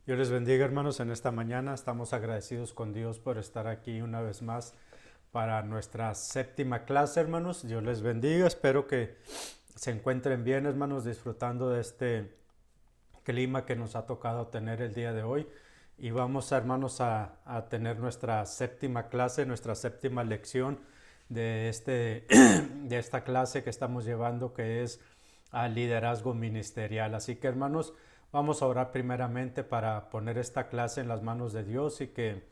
Dios les bendiga, hermanos, en esta mañana. Estamos agradecidos con Dios por estar aquí una vez más para nuestra séptima clase, hermanos. Dios les bendiga. Espero que se encuentren bien, hermanos, disfrutando de este clima que nos ha tocado tener el día de hoy. Y vamos, hermanos, a tener nuestra séptima clase, nuestra séptima lección de esta clase que estamos llevando, que es liderazgo ministerial. Así que, hermanos, vamos a orar primeramente para poner esta clase en las manos de Dios y que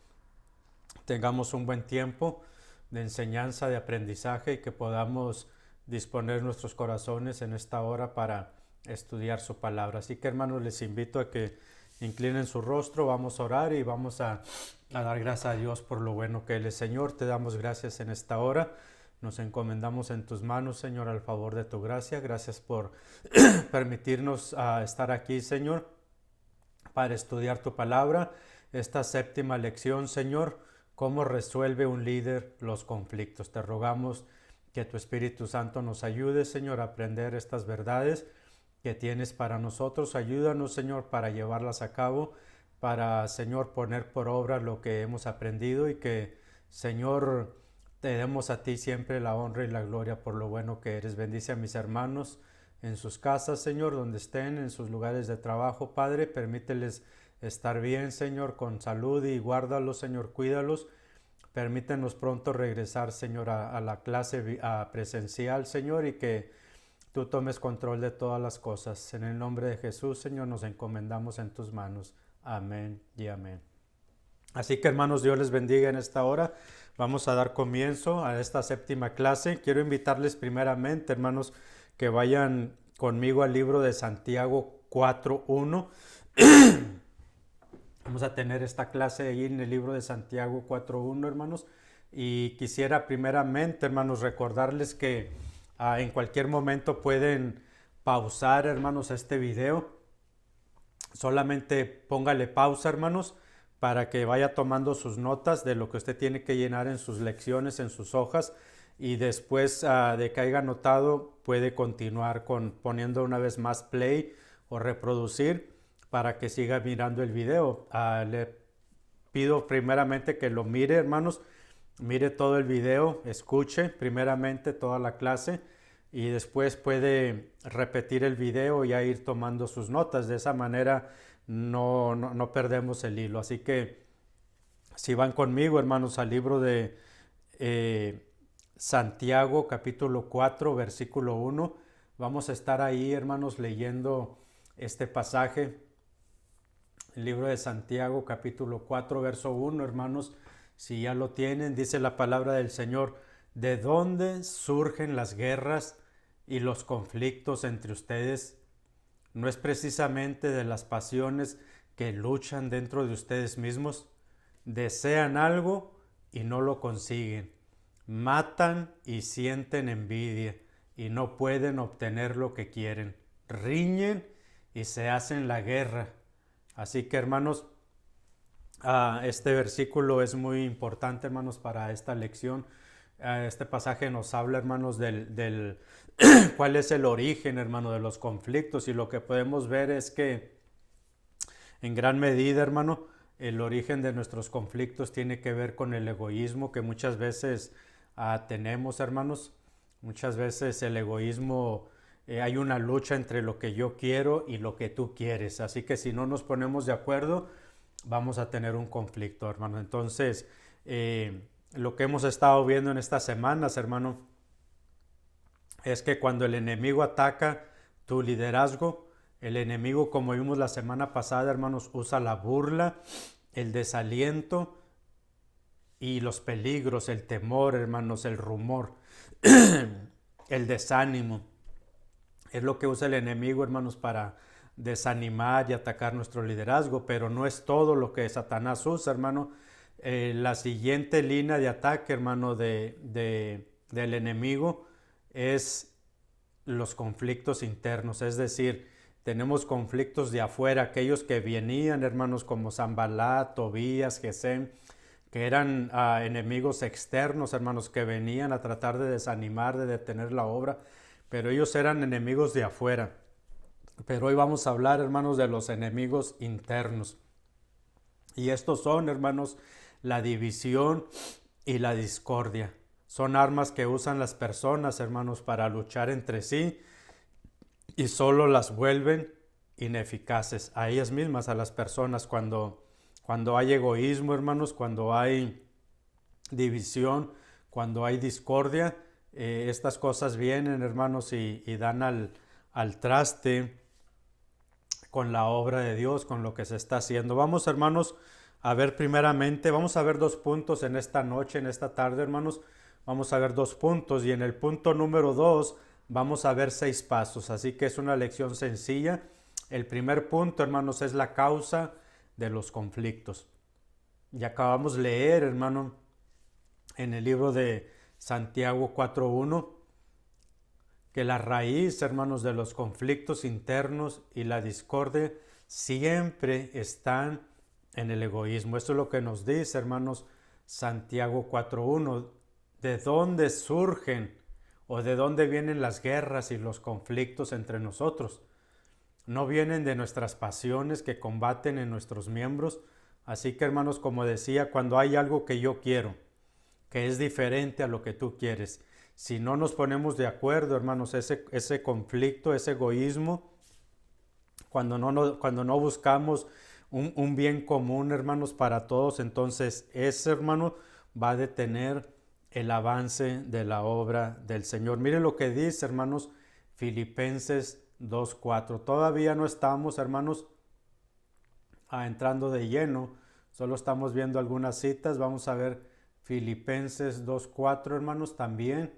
tengamos un buen tiempo de enseñanza, de aprendizaje y que podamos disponer nuestros corazones en esta hora para estudiar su palabra. Así que, hermanos, les invito a que inclinen su rostro, vamos a orar y vamos a dar gracias a Dios por lo bueno que Él es. Señor, te damos gracias en esta hora. Nos encomendamos en tus manos, Señor, al favor de tu gracia. Gracias por permitirnos estar aquí, Señor, para estudiar tu palabra. Esta séptima lección, Señor, cómo resuelve un líder los conflictos. Te rogamos que tu Espíritu Santo nos ayude, Señor, a aprender estas verdades que tienes para nosotros. Ayúdanos, Señor, para llevarlas a cabo, para, Señor, poner por obra lo que hemos aprendido y que, Señor, te demos a ti siempre la honra y la gloria por lo bueno que eres. Bendice a mis hermanos en sus casas, Señor, donde estén, en sus lugares de trabajo, Padre. Permíteles estar bien, Señor, con salud y guárdalos, Señor, cuídalos. Permítenos pronto regresar, Señor, a la clase presencial, Señor, y que tú tomes control de todas las cosas. En el nombre de Jesús, Señor, nos encomendamos en tus manos. Amén y amén. Así que, hermanos, Dios les bendiga en esta hora. Vamos a dar comienzo a esta séptima clase. Quiero invitarles primeramente, hermanos, que vayan conmigo al libro de Santiago 4.1. Vamos a tener esta clase ahí en el libro de Santiago 4.1, hermanos. Y quisiera primeramente, hermanos, recordarles que en cualquier momento pueden pausar, hermanos, este video. Solamente póngale pausa, hermanos, para que vaya tomando sus notas de lo que usted tiene que llenar en sus lecciones, en sus hojas, y después de que haya anotado puede continuar poniendo una vez más play o reproducir para que siga mirando el video. Le pido primeramente que lo mire, hermanos, mire todo el video, escuche primeramente toda la clase y después puede repetir el video y a ir tomando sus notas. De esa manera no perdemos el hilo. Así que si van conmigo, hermanos, al libro de Santiago capítulo 4 versículo 1, vamos a estar ahí, hermanos, leyendo este pasaje. El libro de Santiago capítulo 4 verso 1, hermanos, si ya lo tienen, dice la palabra del Señor: ¿de dónde surgen las guerras y los conflictos entre ustedes? ¿No es precisamente de las pasiones que luchan dentro de ustedes mismos? Desean algo y no lo consiguen. Matan y sienten envidia y no pueden obtener lo que quieren. Riñen y se hacen la guerra. Así que, hermanos, este versículo es muy importante, hermanos, para esta lección. Este pasaje nos habla, hermanos, del cuál es el origen, hermano, de los conflictos, y lo que podemos ver es que en gran medida, hermano, el origen de nuestros conflictos tiene que ver con el egoísmo que muchas veces tenemos, hermanos. Muchas veces el egoísmo, hay una lucha entre lo que yo quiero y lo que tú quieres. Así que si no nos ponemos de acuerdo, vamos a tener un conflicto, hermano. Entonces, lo que hemos estado viendo en estas semanas, hermano, es que cuando el enemigo ataca tu liderazgo, el enemigo, como vimos la semana pasada, hermanos, usa la burla, el desaliento y los peligros, el temor, hermanos, el rumor, el desánimo. Es lo que usa el enemigo, hermanos, para desanimar y atacar nuestro liderazgo, pero no es todo lo que Satanás usa, hermano. La siguiente línea de ataque, hermano, del enemigo es los conflictos internos, es decir, tenemos conflictos de afuera, aquellos que venían, hermanos, como Sanballat, Tobías, Gesem, que eran enemigos externos, hermanos, que venían a tratar de desanimar, de detener la obra, pero ellos eran enemigos de afuera. Pero hoy vamos a hablar, hermanos, de los enemigos internos. Y estos son, hermanos, la división y la discordia. Son armas que usan las personas, hermanos, para luchar entre sí y solo las vuelven ineficaces a ellas mismas, a las personas, cuando hay egoísmo, hermanos, cuando hay división, cuando hay discordia, estas cosas vienen, hermanos, y dan al traste con la obra de Dios, con lo que se está haciendo. Vamos, hermanos, a ver primeramente, vamos a ver dos puntos en esta noche, en esta tarde, hermanos. Vamos a ver dos puntos y en el punto número 2 vamos a ver 6 pasos. Así que es una lección sencilla. El primer punto, hermanos, es la causa de los conflictos. Y acabamos de leer, hermano, en el libro de Santiago 4.1, que la raíz, hermanos, de los conflictos internos y la discordia siempre están en el egoísmo. Esto es lo que nos dice, hermanos, Santiago 4.1. ¿De dónde surgen o de dónde vienen las guerras y los conflictos entre nosotros? No vienen de nuestras pasiones que combaten en nuestros miembros. Así que, hermanos, como decía, cuando hay algo que yo quiero, que es diferente a lo que tú quieres, si no nos ponemos de acuerdo, hermanos, ese conflicto, ese egoísmo, cuando no buscamos un bien común, hermanos, para todos, entonces ese, hermano, va a detener el avance de la obra del Señor. Miren lo que dice, hermanos, Filipenses 2.4. Todavía no estamos, hermanos, entrando de lleno, solo estamos viendo algunas citas. Vamos a ver Filipenses 2.4, hermanos, también.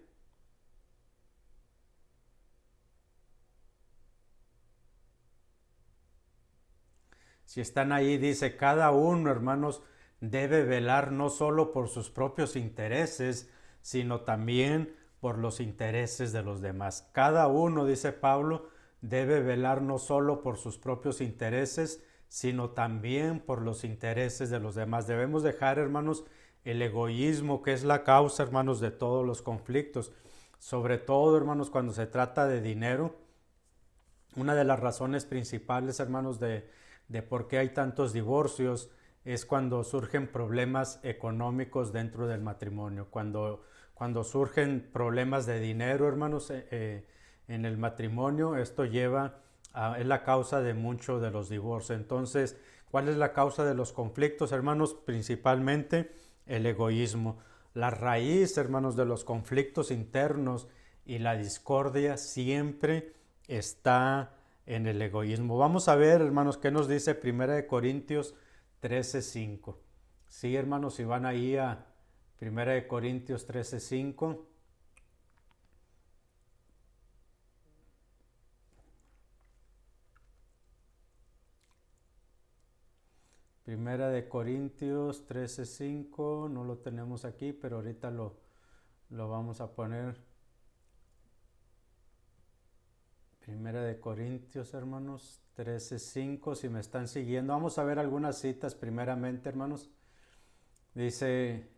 Si están ahí, dice, cada uno, hermanos, debe velar no solo por sus propios intereses, sino también por los intereses de los demás. Cada uno, dice Pablo, debe velar no solo por sus propios intereses, sino también por los intereses de los demás. Debemos dejar, hermanos, el egoísmo, que es la causa, hermanos, de todos los conflictos. Sobre todo, hermanos, cuando se trata de dinero. Una de las razones principales, hermanos, de por qué hay tantos divorcios es cuando surgen problemas económicos dentro del matrimonio, cuando surgen problemas de dinero, hermanos, en el matrimonio. Esto es la causa de muchos de los divorcios. Entonces, ¿cuál es la causa de los conflictos, hermanos? Principalmente el egoísmo. La raíz, hermanos, de los conflictos internos y la discordia siempre está en el egoísmo. Vamos a ver, hermanos, qué nos dice 1 Corintios 13.5. Sí, hermanos, si van ahí a 1 Corintios 13.5. Primera de Corintios 13.5, no lo tenemos aquí, pero ahorita lo vamos a poner. Primera de Corintios, hermanos, 13.5, si me están siguiendo. Vamos a ver algunas citas primeramente, hermanos. Dice,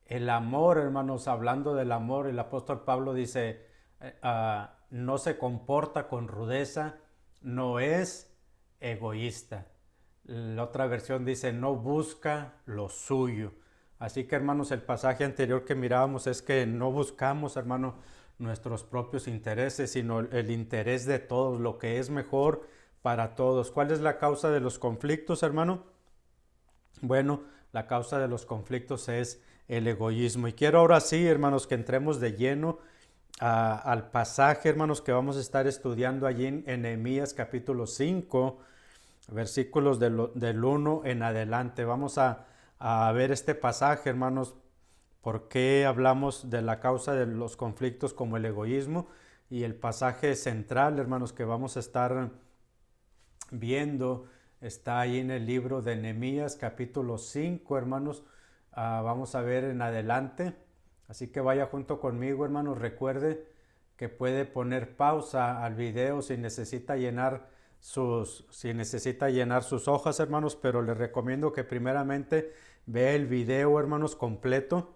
el amor, hermanos, hablando del amor, el apóstol Pablo dice, no se comporta con rudeza, no es egoísta. La otra versión dice, no busca lo suyo. Así que, hermanos, el pasaje anterior que mirábamos es que no buscamos, hermano, nuestros propios intereses, sino el interés de todos, lo que es mejor para todos. ¿Cuál es la causa de los conflictos, hermano? Bueno, la causa de los conflictos es el egoísmo. Y quiero ahora sí, hermanos, que entremos de lleno al pasaje, hermanos, que vamos a estar estudiando allí en Nehemías capítulo 5, versículos del 1 en adelante. Vamos a ver este pasaje, hermanos, por qué hablamos de la causa de los conflictos como el egoísmo, y el pasaje central, hermanos, que vamos a estar viendo está ahí en el libro de Nehemías capítulo 5, hermanos. Vamos a ver en adelante, así que vaya junto conmigo, hermanos. Recuerde que puede poner pausa al video si necesita llenar sus hojas, hermanos, pero les recomiendo que primeramente vea el video, hermanos, completo,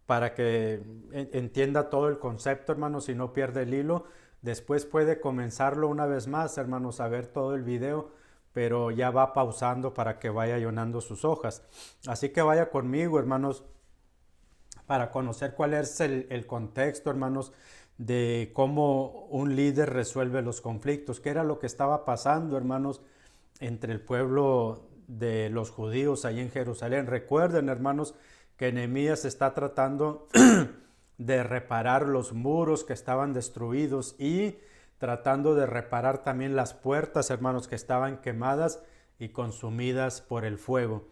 para que entienda todo el concepto, hermanos, y no pierde el hilo. Después puede comenzarlo una vez más, hermanos, a ver todo el video, pero ya va pausando para que vaya llenando sus hojas. Así que vaya conmigo, hermanos, para conocer cuál es el contexto, hermanos, de cómo un líder resuelve los conflictos, qué era lo que estaba pasando, hermanos, entre el pueblo de los judíos ahí en Jerusalén. Recuerden, hermanos, que Nehemías está tratando de reparar los muros que estaban destruidos y tratando de reparar también las puertas, hermanos, que estaban quemadas y consumidas por el fuego.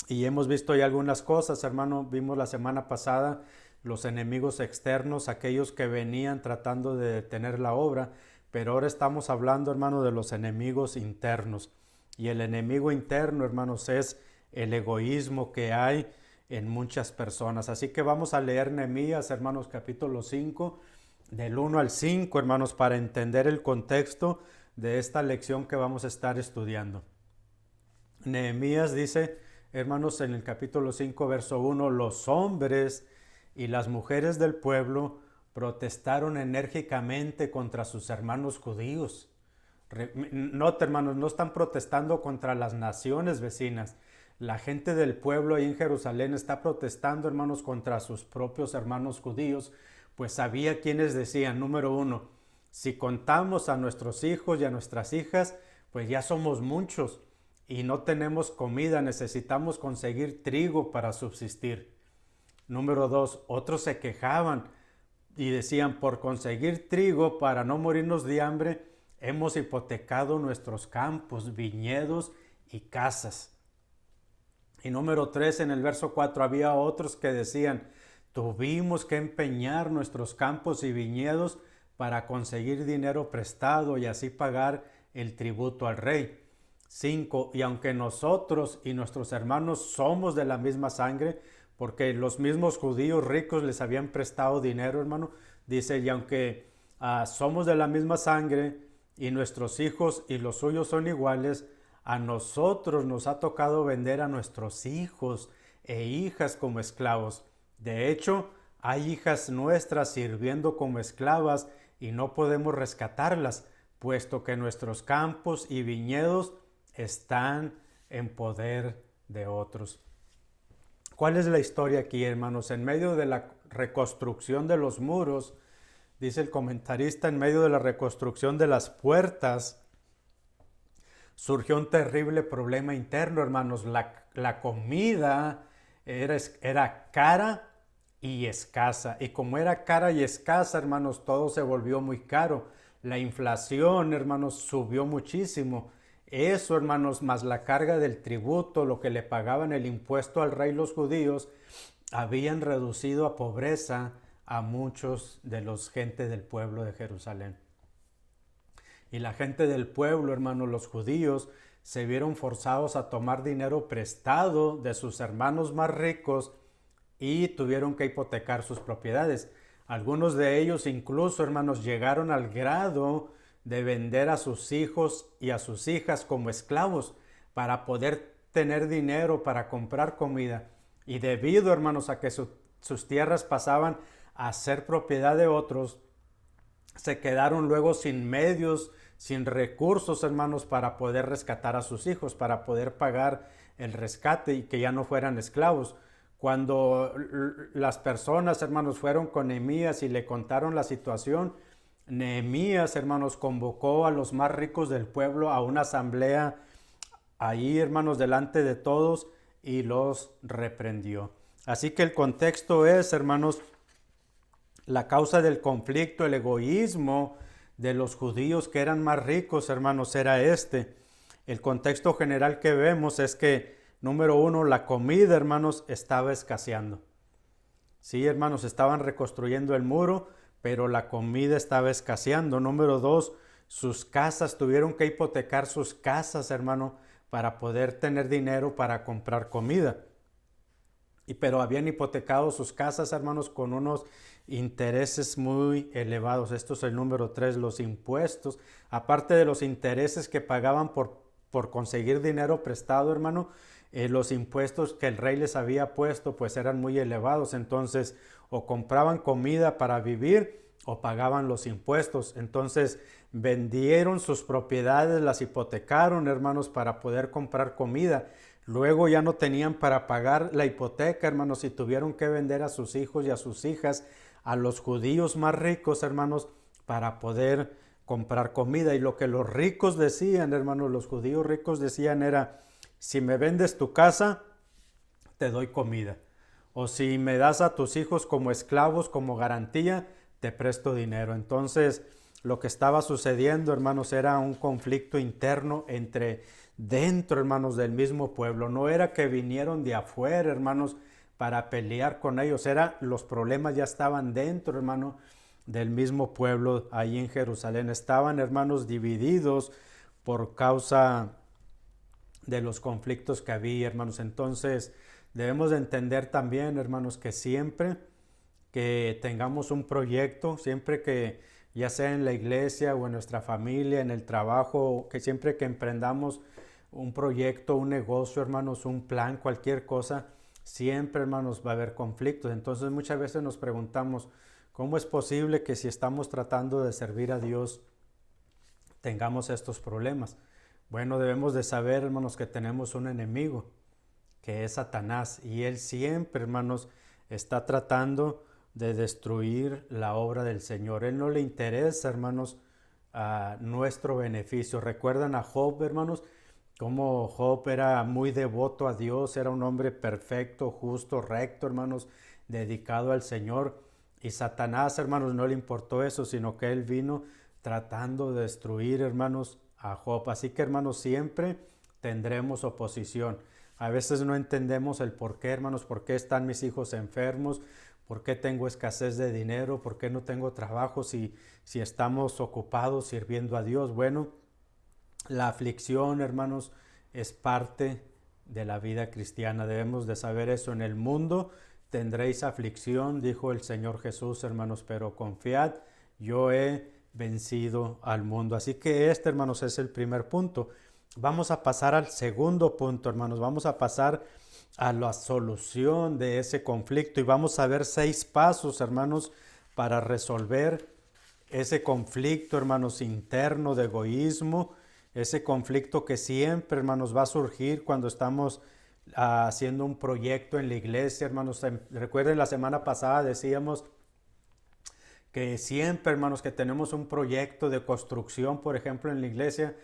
Y hemos visto ya algunas cosas, hermano. Vimos la semana pasada los enemigos externos, aquellos que venían tratando de detener la obra, pero ahora estamos hablando, hermano, de los enemigos internos. Y el enemigo interno, hermanos, es el egoísmo que hay en muchas personas. Así que vamos a leer Nehemías, hermanos, capítulo 5, del 1 al 5, hermanos, para entender el contexto de esta lección que vamos a estar estudiando. Nehemías dice, hermanos, en el capítulo 5, verso 1, los hombres y las mujeres del pueblo protestaron enérgicamente contra sus hermanos judíos. Nota, hermanos, no están protestando contra las naciones vecinas. La gente del pueblo ahí en Jerusalén está protestando, hermanos, contra sus propios hermanos judíos, pues había quienes decían, número 1, si contamos a nuestros hijos y a nuestras hijas, pues ya somos muchos y no tenemos comida, necesitamos conseguir trigo para subsistir. Número 2, otros se quejaban y decían, por conseguir trigo para no morirnos de hambre, hemos hipotecado nuestros campos, viñedos y casas. Y número 3, en el verso 4, había otros que decían, tuvimos que empeñar nuestros campos y viñedos para conseguir dinero prestado y así pagar el tributo al rey. 5, y aunque nosotros y nuestros hermanos somos de la misma sangre, porque los mismos judíos ricos les habían prestado dinero, hermano, dice, y aunque somos de la misma sangre y nuestros hijos y los suyos son iguales, a nosotros nos ha tocado vender a nuestros hijos e hijas como esclavos. De hecho, hay hijas nuestras sirviendo como esclavas y no podemos rescatarlas, puesto que nuestros campos y viñedos están en poder de otros. ¿Cuál es la historia aquí, hermanos? En medio de la reconstrucción de los muros, dice el comentarista, en medio de la reconstrucción de las puertas, surgió un terrible problema interno, hermanos. La comida era cara y escasa. Y como era cara y escasa, hermanos, todo se volvió muy caro. La inflación, hermanos, subió muchísimo. Eso, hermanos, más la carga del tributo, lo que le pagaban el impuesto al rey los judíos, habían reducido a pobreza a muchos de los gente del pueblo de Jerusalén. Y la gente del pueblo, hermanos, los judíos, se vieron forzados a tomar dinero prestado de sus hermanos más ricos y tuvieron que hipotecar sus propiedades. Algunos de ellos incluso, hermanos, llegaron al grado de vender a sus hijos y a sus hijas como esclavos para poder tener dinero para comprar comida. Y debido, hermanos, a que sus tierras pasaban a ser propiedad de otros, se quedaron luego sin medios, sin recursos, hermanos, para poder rescatar a sus hijos, para poder pagar el rescate y que ya no fueran esclavos. Cuando las personas, hermanos, fueron con Nehemías y le contaron la situación, Nehemías, hermanos, convocó a los más ricos del pueblo a una asamblea ahí, hermanos, delante de todos y los reprendió. Así que el contexto es, hermanos, la causa del conflicto, el egoísmo de los judíos que eran más ricos, hermanos, era este. El contexto general que vemos es que, número 1, la comida, hermanos, estaba escaseando. Sí, hermanos, estaban reconstruyendo el muro, pero la comida estaba escaseando. Número 2, sus casas, tuvieron que hipotecar sus casas, hermano, para poder tener dinero para comprar comida. Pero habían hipotecado sus casas, hermanos, con unos intereses muy elevados. Esto es el número 3, los impuestos. Aparte de los intereses que pagaban por conseguir dinero prestado, hermano, los impuestos que el rey les había puesto pues eran muy elevados. Entonces o compraban comida para vivir o pagaban los impuestos. Entonces vendieron sus propiedades, las hipotecaron, hermanos, para poder comprar comida. Luego ya no tenían para pagar la hipoteca, hermanos, y tuvieron que vender a sus hijos y a sus hijas, a los judíos más ricos, hermanos, para poder comprar comida. Y lo que los ricos decían, hermanos, los judíos ricos decían era: si me vendes tu casa, te doy comida. O si me das a tus hijos como esclavos, como garantía, te presto dinero. Entonces, lo que estaba sucediendo, hermanos, era un conflicto interno entre dentro, hermanos, del mismo pueblo. No era que vinieron de afuera, hermanos, para pelear con ellos. Los problemas ya estaban dentro, hermano, del mismo pueblo ahí en Jerusalén. Estaban, hermanos, divididos por causa de los conflictos que había, hermanos. Entonces, debemos de entender también, hermanos, que siempre que tengamos un proyecto, siempre que ya sea en la iglesia o en nuestra familia, en el trabajo, que siempre que emprendamos un proyecto, un negocio, hermanos, un plan, cualquier cosa, siempre, hermanos, va a haber conflictos. Entonces muchas veces nos preguntamos, ¿cómo es posible que si estamos tratando de servir a Dios tengamos estos problemas? Bueno, debemos de saber, hermanos, que tenemos un enemigo, que es Satanás, y él siempre, hermanos, está tratando de destruir la obra del Señor. Él no le interesa, hermanos, a nuestro beneficio. ¿Recuerdan a Job, hermanos? Cómo Job era muy devoto a Dios, era un hombre perfecto, justo, recto, hermanos, dedicado al Señor. Y Satanás, hermanos, no le importó eso, sino que él vino tratando de destruir, hermanos, a Job. Así que, hermanos, siempre tendremos oposición. A veces no entendemos el por qué, hermanos, por qué están mis hijos enfermos, por qué tengo escasez de dinero, por qué no tengo trabajo si estamos ocupados sirviendo a Dios. Bueno, la aflicción, hermanos, es parte de la vida cristiana. Debemos de saber eso. En el mundo tendréis aflicción, dijo el Señor Jesús, hermanos, pero confiad, yo he vencido al mundo. Así que hermanos, es el primer punto. Vamos a pasar al segundo punto, hermanos. Vamos a pasar a la solución de ese conflicto y vamos a ver 6 pasos, hermanos, para resolver ese conflicto, hermanos, interno de egoísmo, ese conflicto que siempre, hermanos, va a surgir cuando estamos haciendo un proyecto en la iglesia, hermanos. Recuerden, la semana pasada decíamos que siempre, hermanos, que tenemos un proyecto de construcción, por ejemplo, en la iglesia,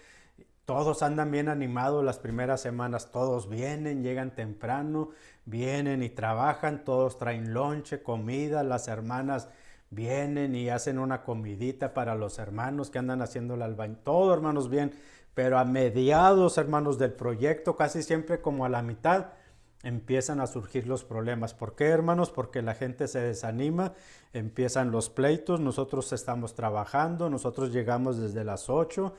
todos andan bien animados las primeras semanas, todos vienen, llegan temprano, vienen y trabajan, todos traen lonche, comida, las hermanas vienen y hacen una comidita para los hermanos que andan haciendo el albañil, todo, hermanos, bien, pero a mediados, hermanos, del proyecto, casi siempre como a la mitad, empiezan a surgir los problemas. ¿Por qué, hermanos? Porque la gente se desanima, empiezan los pleitos, nosotros estamos trabajando, nosotros llegamos desde las 8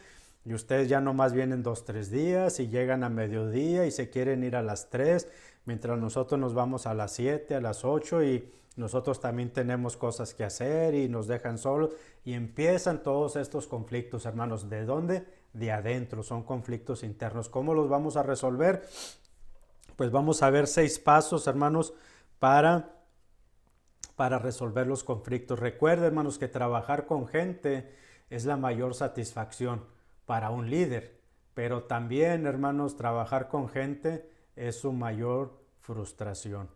y ustedes ya nomás vienen 2, 3 días y llegan a mediodía y se quieren ir a las 3, mientras nosotros nos vamos a las 7, a las 8 y nosotros también tenemos cosas que hacer y nos dejan solos y empiezan todos estos conflictos, hermanos. ¿De dónde? De adentro, son conflictos internos. ¿Cómo los vamos a resolver? Pues vamos a ver 6 pasos, hermanos, para resolver los conflictos. Recuerden, hermanos, que trabajar con gente es la mayor satisfacción para un líder, pero también, hermanos, trabajar con gente es su mayor frustración.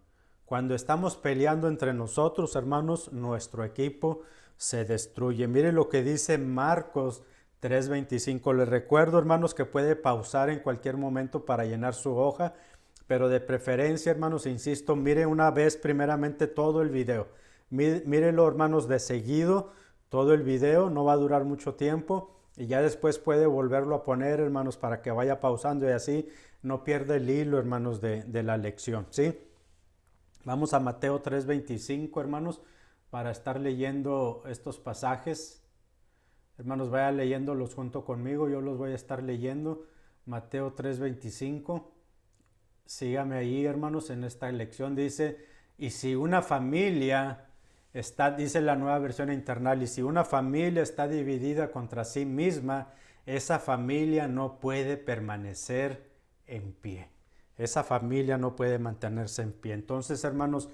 Cuando estamos peleando entre nosotros, hermanos, nuestro equipo se destruye. Mire lo que dice Marcos 3:25. Les recuerdo, hermanos, que puede pausar en cualquier momento para llenar su hoja, pero de preferencia, hermanos, insisto, mire una vez primeramente todo el video. Mírenlo, hermanos, de seguido, todo el video, no va a durar mucho tiempo y ya después puede volverlo a poner, hermanos, para que vaya pausando y así no pierda el hilo, hermanos, de la lección, ¿sí? Vamos a Mateo 3:25, hermanos, para estar leyendo estos pasajes. Hermanos, vayan leyéndolos junto conmigo, yo los voy a estar leyendo. Mateo 3:25. Sígame ahí, hermanos, en esta lección. Dice, y si una familia está, dice la Nueva Versión Internacional, y si una familia está dividida contra sí misma, esa familia no puede permanecer en pie. Esa familia no puede mantenerse en pie. Entonces, hermanos,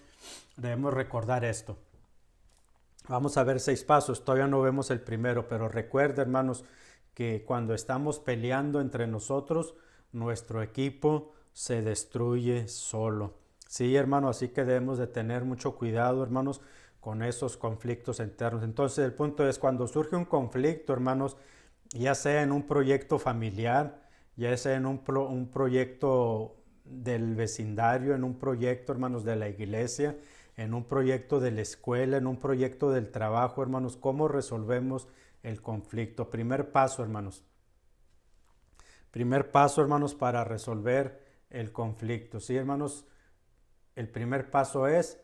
debemos recordar esto. Vamos a ver 6 pasos, todavía no vemos el primero, pero recuerda, hermanos, que cuando estamos peleando entre nosotros, nuestro equipo se destruye solo. Sí, hermano, así que debemos de tener mucho cuidado, hermanos, con esos conflictos internos. Entonces, el punto es cuando surge un conflicto, hermanos, ya sea en un proyecto familiar, ya sea en un proyecto del vecindario, en un proyecto, hermanos, de la iglesia, en un proyecto de la escuela, en un proyecto del trabajo, hermanos, ¿cómo resolvemos el conflicto? Primer paso, hermanos. Primer paso, hermanos, para resolver el conflicto. Sí, hermanos, el primer paso es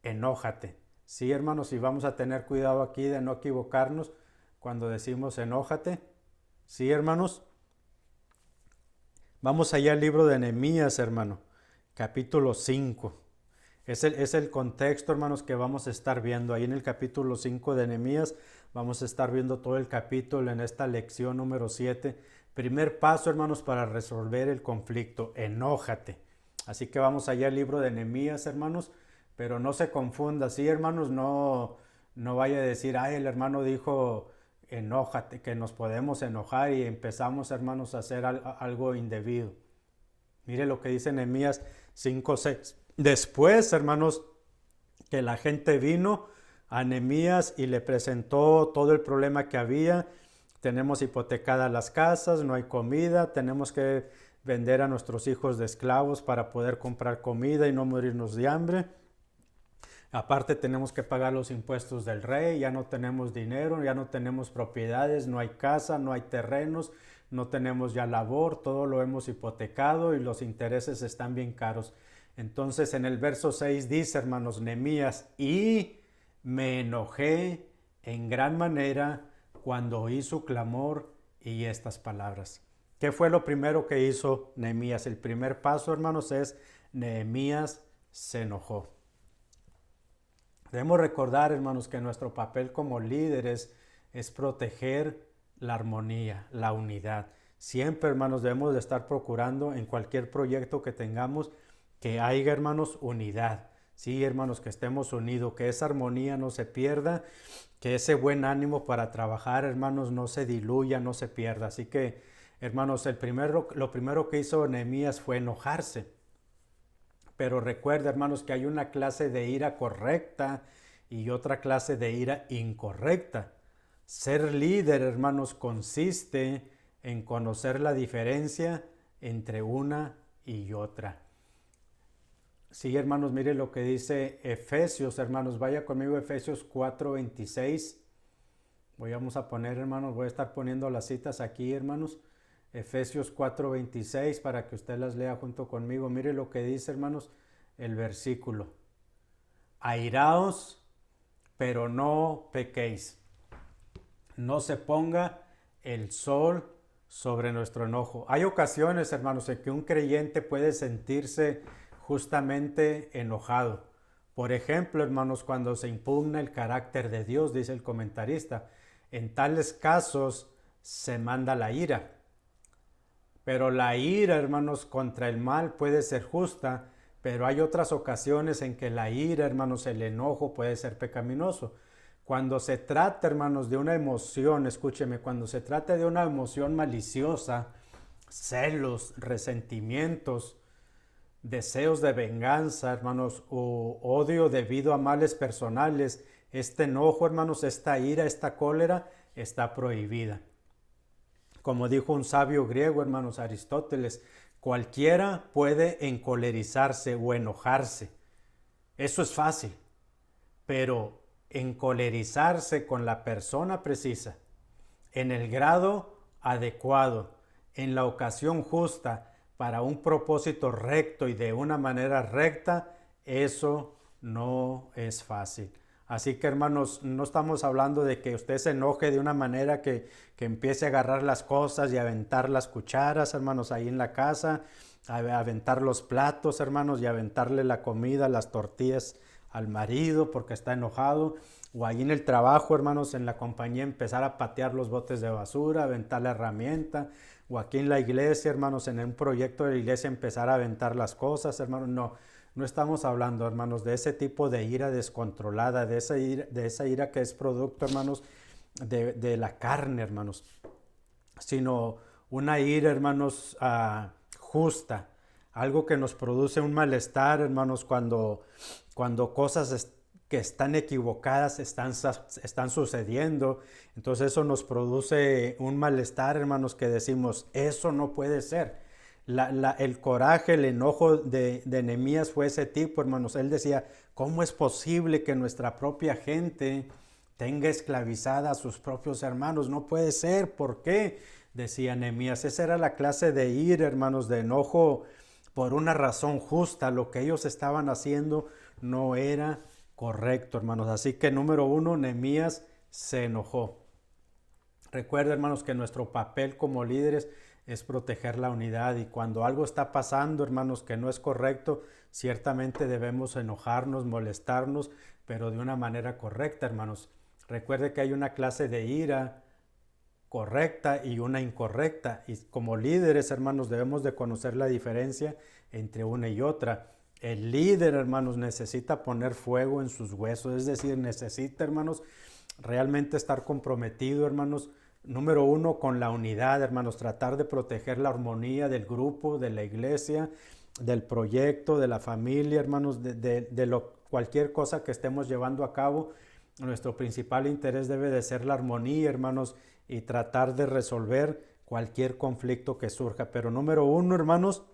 enójate. Sí, hermanos, y vamos a tener cuidado aquí de no equivocarnos cuando decimos enójate. Sí, hermanos. Vamos allá al libro de Nehemías, hermano, capítulo 5. Es el contexto, hermanos, que vamos a estar viendo. Ahí en el capítulo 5 de Nehemías vamos a estar viendo todo el capítulo en esta lección número 7. Primer paso, hermanos, para resolver el conflicto, enójate. Así que vamos allá al libro de Nehemías, hermanos, pero no se confunda, sí, hermanos, no vaya a decir, ay, el hermano dijo, enójate, que nos podemos enojar y empezamos, hermanos, a hacer algo indebido. Mire lo que dice Nehemías 5:6. Después, hermanos, que la gente vino a Nehemías y le presentó todo el problema que había. Tenemos hipotecadas las casas, no hay comida, tenemos que vender a nuestros hijos de esclavos para poder comprar comida y no morirnos de hambre. Aparte tenemos que pagar los impuestos del rey, ya no tenemos dinero, ya no tenemos propiedades, no hay casa, no hay terrenos, no tenemos ya labor, todo lo hemos hipotecado y los intereses están bien caros. Entonces en el verso 6 dice, hermanos, Nehemías, y me enojé en gran manera cuando oí su clamor y estas palabras. ¿Qué fue lo primero que hizo Nehemías? El primer paso, hermanos, es Nehemías se enojó. Debemos recordar, hermanos, que nuestro papel como líderes es proteger la armonía, la unidad. Siempre, hermanos, debemos de estar procurando en cualquier proyecto que tengamos que haya, hermanos, unidad. Sí, hermanos, que estemos unidos, que esa armonía no se pierda, que ese buen ánimo para trabajar, hermanos, no se diluya, no se pierda. Así que, hermanos, lo primero que hizo Nehemías fue enojarse. Pero recuerda, hermanos, que hay una clase de ira correcta y otra clase de ira incorrecta. Ser líder, hermanos, consiste en conocer la diferencia entre una y otra. Sí, hermanos, mire lo que dice Efesios, hermanos. Vaya conmigo a Efesios 4:26. Vamos a poner, hermanos, voy a estar poniendo las citas aquí, hermanos. Efesios 4:26 para que usted las lea junto conmigo. Mire lo que dice, hermanos, el versículo. Airaos, pero no pequéis. No se ponga el sol sobre nuestro enojo. Hay ocasiones, hermanos, en que un creyente puede sentirse justamente enojado. Por ejemplo, hermanos, cuando se impugna el carácter de Dios, dice el comentarista, en tales casos se manda la ira. Pero la ira, hermanos, contra el mal puede ser justa, pero hay otras ocasiones en que la ira, hermanos, el enojo puede ser pecaminoso. Cuando se trata, hermanos, de una emoción, escúcheme, cuando se trata de una emoción maliciosa, celos, resentimientos, deseos de venganza, hermanos, o odio debido a males personales, este enojo, hermanos, esta ira, esta cólera está prohibida. Como dijo un sabio griego, hermanos, Aristóteles, cualquiera puede encolerizarse o enojarse. Eso es fácil, pero encolerizarse con la persona precisa, en el grado adecuado, en la ocasión justa, para un propósito recto y de una manera recta, eso no es fácil. Así que, hermanos, no estamos hablando de que usted se enoje de una manera que empiece a agarrar las cosas y aventar las cucharas, hermanos, ahí en la casa, a aventar los platos, hermanos, y aventarle la comida, las tortillas al marido porque está enojado, o ahí en el trabajo, hermanos, en la compañía empezar a patear los botes de basura, aventar la herramienta, o aquí en la iglesia, hermanos, en un proyecto de la iglesia empezar a aventar las cosas, hermanos. No estamos hablando, hermanos, de ese tipo de ira descontrolada, de esa ira que es producto, hermanos, de la carne, hermanos, sino una ira, hermanos, justa, algo que nos produce un malestar, hermanos, cuando cosas que están equivocadas están sucediendo. Entonces eso nos produce un malestar, hermanos, que decimos, eso no puede ser. El coraje, el enojo de Nehemías fue ese tipo, hermanos. Él decía, ¿cómo es posible que nuestra propia gente tenga esclavizada a sus propios hermanos? No puede ser. ¿Por qué? Decía Nehemías. Esa era la clase de ira, hermanos, de enojo por una razón justa. Lo que ellos estaban haciendo no era correcto, hermanos. Así que número uno, Nehemías se enojó. Recuerda, hermanos, que nuestro papel como líderes es proteger la unidad, y cuando algo está pasando, hermanos, que no es correcto, ciertamente debemos enojarnos, molestarnos, pero de una manera correcta, hermanos. Recuerde que hay una clase de ira correcta y una incorrecta, y como líderes, hermanos, debemos de conocer la diferencia entre una y otra. El líder, hermanos, necesita poner fuego en sus huesos, es decir, necesita, hermanos, realmente estar comprometido, hermanos, número uno, con la unidad, hermanos, tratar de proteger la armonía del grupo, de la iglesia, del proyecto, de la familia, hermanos, cualquier cosa que estemos llevando a cabo. Nuestro principal interés debe de ser la armonía, hermanos, y tratar de resolver cualquier conflicto que surja. Pero número uno, hermanos,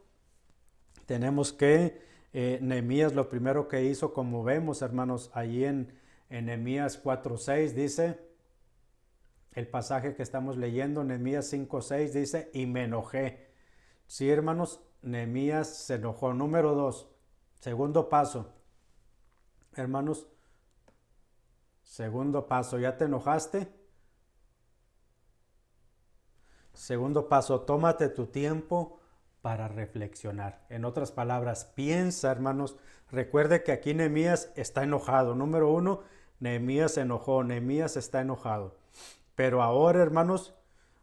tenemos que, Nehemías lo primero que hizo, como vemos, hermanos, allí en Nehemías 4:6 dice, el pasaje que estamos leyendo, Nehemías 5:6 dice, y me enojé. Sí, hermanos, Nehemías se enojó. Número dos, segundo paso, hermanos, segundo paso, ¿ya te enojaste? Segundo paso, tómate tu tiempo para reflexionar. En otras palabras, piensa, hermanos. Recuerde que aquí Nehemías está enojado. Número uno, Nehemías se enojó, Nehemías está enojado. Pero ahora, hermanos,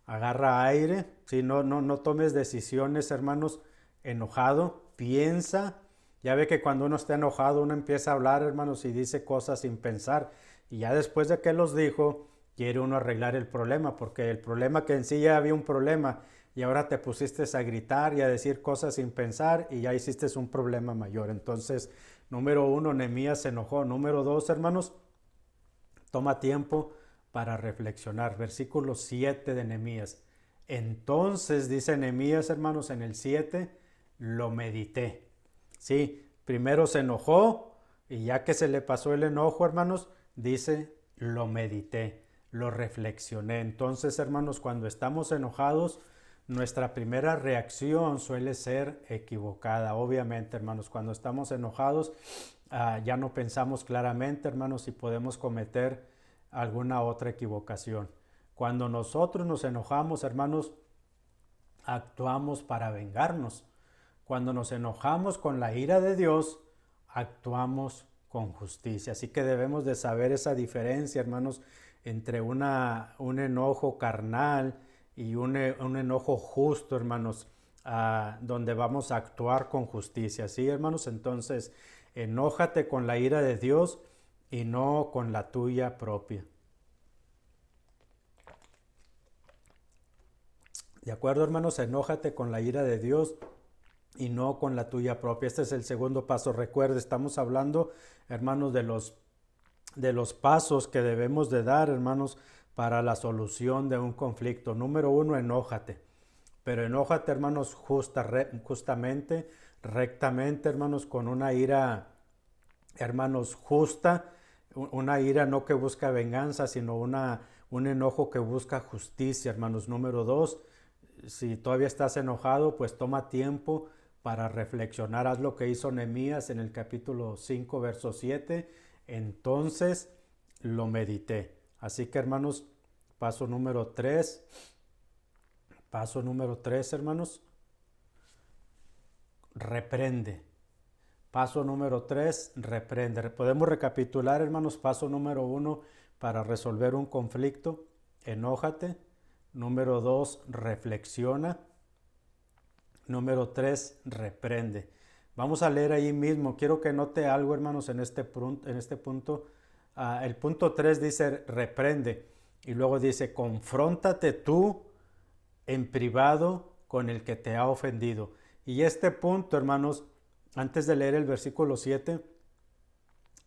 agarra aire, si no tomes decisiones, hermanos, enojado, piensa. Ya ve que cuando uno está enojado, uno empieza a hablar, hermanos, y dice cosas sin pensar. Y ya después de que los dijo, quiere uno arreglar el problema, porque el problema que en sí ya había un problema, y ahora te pusiste a gritar y a decir cosas sin pensar, y ya hiciste un problema mayor. Entonces, número uno, Nehemías se enojó. Número dos, hermanos, toma tiempo para reflexionar. Versículo 7 de Nehemías. Entonces, dice Nehemías, hermanos, en el 7, lo medité. Sí, primero se enojó, y ya que se le pasó el enojo, hermanos, dice, lo medité, lo reflexioné. Entonces, hermanos, cuando estamos enojados, nuestra primera reacción suele ser equivocada. Obviamente, hermanos, cuando estamos enojados, ya no pensamos claramente, hermanos, y podemos cometer alguna otra equivocación. Cuando nosotros nos enojamos, hermanos, actuamos para vengarnos. Cuando nos enojamos con la ira de Dios, actuamos con justicia. Así que debemos de saber esa diferencia, hermanos, entre un enojo carnal y un enojo justo, hermanos, donde vamos a actuar con justicia. ¿Sí, hermanos? Entonces, enójate con la ira de Dios y no con la tuya propia. ¿De acuerdo, hermanos? Enójate con la ira de Dios y no con la tuya propia. Este es el segundo paso. Recuerde, estamos hablando, hermanos, de los pasos que debemos de dar, hermanos, para la solución de un conflicto. Número uno, enójate. Pero enójate, hermanos, justamente, rectamente, hermanos, con una ira, hermanos, justa, una ira no que busca venganza, sino un enojo que busca justicia, hermanos. Número dos, si todavía estás enojado, pues toma tiempo para reflexionar. Haz lo que hizo Nehemías en el capítulo 5, verso 7. Entonces lo medité. Así que, hermanos, paso número 3. Paso número 3, hermanos. Reprende. Paso número 3, reprende. Podemos recapitular, hermanos. Paso número 1, para resolver un conflicto, enójate. Número 2, reflexiona. Número 3, reprende. Vamos a leer ahí mismo. Quiero que note algo, hermanos, en este punto. El punto 3 dice reprende y luego dice confróntate tú en privado con el que te ha ofendido. Y este punto, hermanos, antes de leer el versículo 7,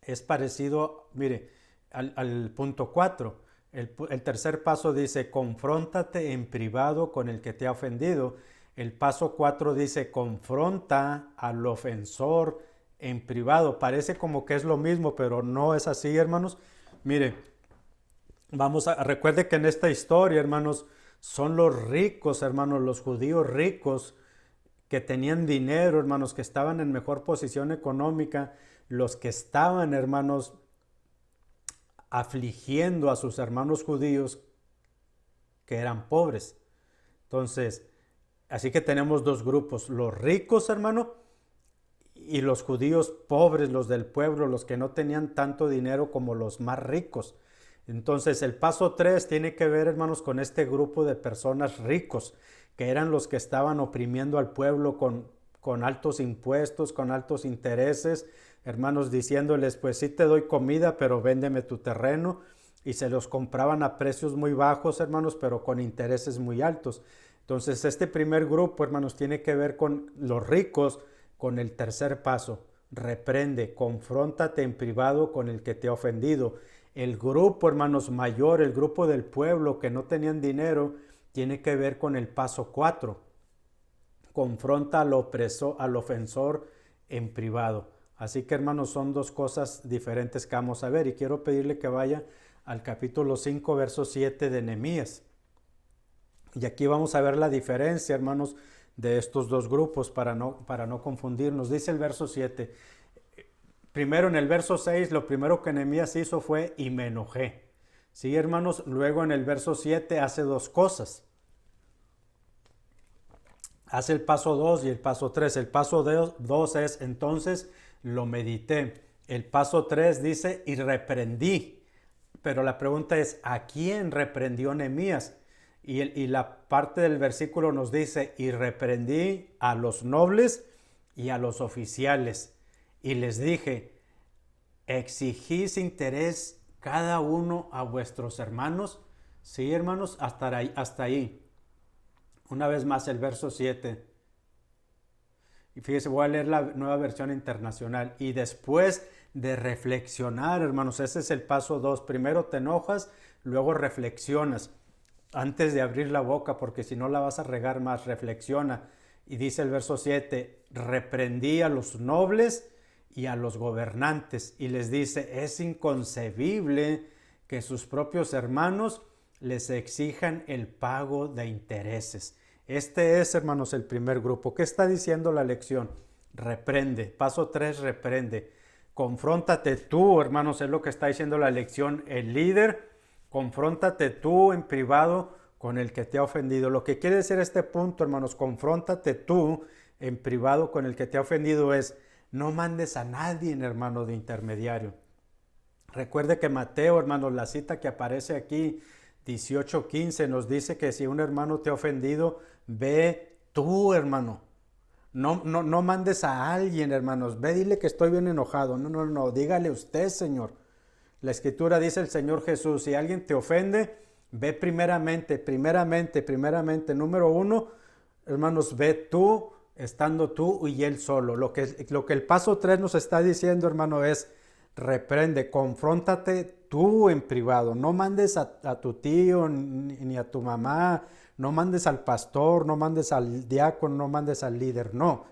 es parecido, mire, al punto 4. El tercer paso dice, confróntate en privado con el que te ha ofendido. El paso 4 dice, confronta al ofensor en privado. Parece como que es lo mismo, pero no es así, hermanos. Mire, recuerde que en esta historia, hermanos, son los ricos, hermanos, los judíos ricos que tenían dinero, hermanos, que estaban en mejor posición económica, los que estaban, hermanos, afligiendo a sus hermanos judíos que eran pobres. Entonces, así que tenemos dos grupos, los ricos, hermano, y los judíos pobres, los del pueblo, los que no tenían tanto dinero como los más ricos. Entonces, el paso 3 tiene que ver, hermanos, con este grupo de personas ricos, que eran los que estaban oprimiendo al pueblo con altos impuestos, con altos intereses, hermanos, diciéndoles, pues sí te doy comida, pero véndeme tu terreno. Y se los compraban a precios muy bajos, hermanos, pero con intereses muy altos. Entonces, este primer grupo, hermanos, tiene que ver con los ricos, con el tercer paso. Reprende, confróntate en privado con el que te ha ofendido. El grupo, hermanos, mayor, el grupo del pueblo que no tenían dinero, tiene que ver con el paso 4. Confronta al opresor, al ofensor en privado. Así que, hermanos, son dos cosas diferentes que vamos a ver. Y quiero pedirle que vaya al capítulo 5, verso 7 de Nehemías. Y aquí vamos a ver la diferencia, hermanos, de estos dos grupos para no confundirnos. Dice el verso 7. Primero en el verso 6, lo primero que Nehemías hizo fue y me enojé. Sí, hermanos, luego en el verso 7 hace dos cosas. Hace el paso 2 y el paso 3. El paso 2 es entonces lo medité. El paso 3 dice y reprendí. Pero la pregunta es, ¿a quién reprendió Nehemías? Y la parte del versículo nos dice, y reprendí a los nobles y a los oficiales. Y les dije, exigís interés cada uno a vuestros hermanos. Sí, hermanos, hasta ahí. Una vez más el verso 7. Y fíjese, voy a leer la nueva versión internacional. Y después de reflexionar, hermanos, ese es el paso 2. Primero te enojas, luego reflexionas. Antes de abrir la boca, porque si no la vas a regar más, reflexiona. Y dice el verso 7, reprendí a los nobles y a los gobernantes. Y les dice, es inconcebible que sus propios hermanos les exijan el pago de intereses. Este es, hermanos, el primer grupo. ¿Qué está diciendo la lección? Reprende. Paso 3, reprende. Confróntate tú, hermanos, es lo que está diciendo la lección. El líder, confróntate tú en privado con el que te ha ofendido. Lo que quiere decir este punto, hermanos, confróntate tú en privado con el que te ha ofendido es, no mandes a nadie, hermano, de intermediario. Recuerde que Mateo, hermanos, la cita que aparece aquí, 18:15, nos dice que si un hermano te ha ofendido, ve tú, hermano. No mandes a alguien, hermanos. Ve, dile que estoy bien enojado. No, dígale usted, Señor. La Escritura dice el Señor Jesús, si alguien te ofende, ve primeramente. Número 1, hermanos, ve tú, estando tú y él solo. Lo que el paso 3 nos está diciendo, hermano, es reprende, confróntate tú en privado. No mandes a tu tío ni a tu mamá, no mandes al pastor, no mandes al diácono, no mandes al líder. No,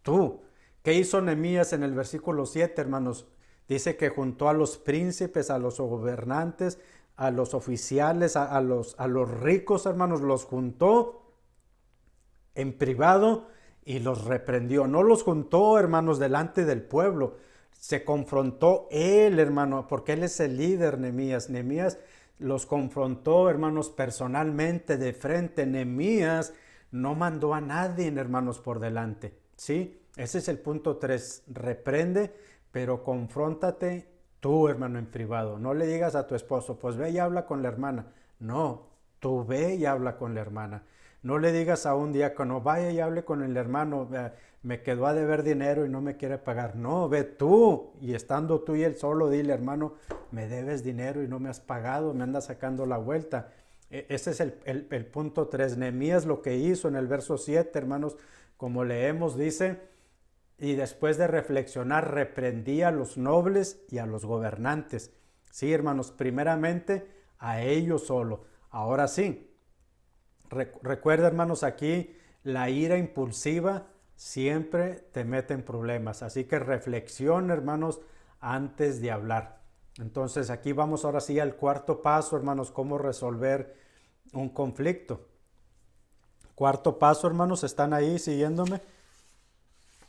tú. ¿Qué hizo Nehemías en el versículo 7, hermanos? Dice que juntó a los príncipes, a los gobernantes, a los oficiales, a los ricos, hermanos, los juntó en privado y los reprendió. No los juntó, hermanos, delante del pueblo. Se confrontó él, hermano, porque él es el líder, Nehemías. Nehemías los confrontó, hermanos, personalmente, de frente. Nehemías no mandó a nadie, hermanos, por delante. ¿Sí? Ese es el punto 3. Reprende, pero confróntate tú, hermano, en privado. No le digas a tu esposo, pues ve y habla con la hermana. No, tú ve y habla con la hermana. No le digas a un diácono, vaya y hable con el hermano, me quedó a deber dinero y no me quiere pagar. No, ve tú, y estando tú y él solo, dile, hermano, me debes dinero y no me has pagado, me andas sacando la vuelta. Ese es el punto 3. Nehemías lo que hizo en el verso 7, hermanos, como leemos, dice, y después de reflexionar, reprendía a los nobles y a los gobernantes. Sí, hermanos, primeramente a ellos solo. Ahora sí, recuerda, hermanos, aquí la ira impulsiva siempre te mete en problemas. Así que reflexiona, hermanos, antes de hablar. Entonces aquí vamos ahora sí al cuarto paso, hermanos, cómo resolver un conflicto. Cuarto paso, hermanos, ¿están ahí siguiéndome?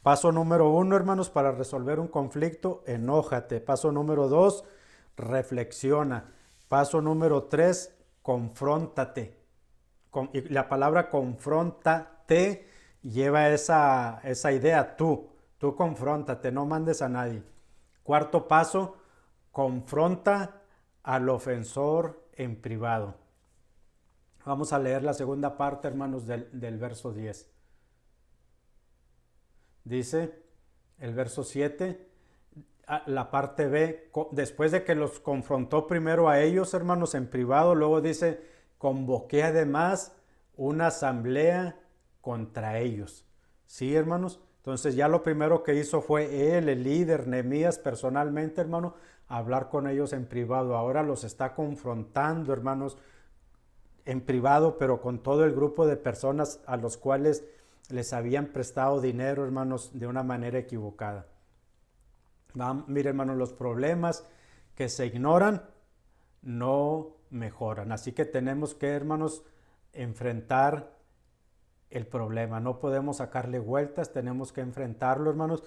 Paso número 1, hermanos, para resolver un conflicto, enójate. Paso número 2, reflexiona. Paso número 3, confróntate. Y la palabra confróntate lleva esa idea, tú confróntate, no mandes a nadie. Cuarto paso, confronta al ofensor en privado. Vamos a leer la segunda parte, hermanos, del verso 10. Dice el verso 7, la parte B, después de que los confrontó primero a ellos, hermanos, en privado, luego dice, convoqué además una asamblea contra ellos. ¿Sí, hermanos? Entonces ya lo primero que hizo fue él, el líder, Nehemías, personalmente, hermano, hablar con ellos en privado. Ahora los está confrontando, hermanos, en privado, pero con todo el grupo de personas a los cuales les habían prestado dinero, hermanos, de una manera equivocada. Mire, hermanos, los problemas que se ignoran no mejoran. Así que tenemos que, hermanos, enfrentar el problema. No podemos sacarle vueltas, tenemos que enfrentarlo, hermanos.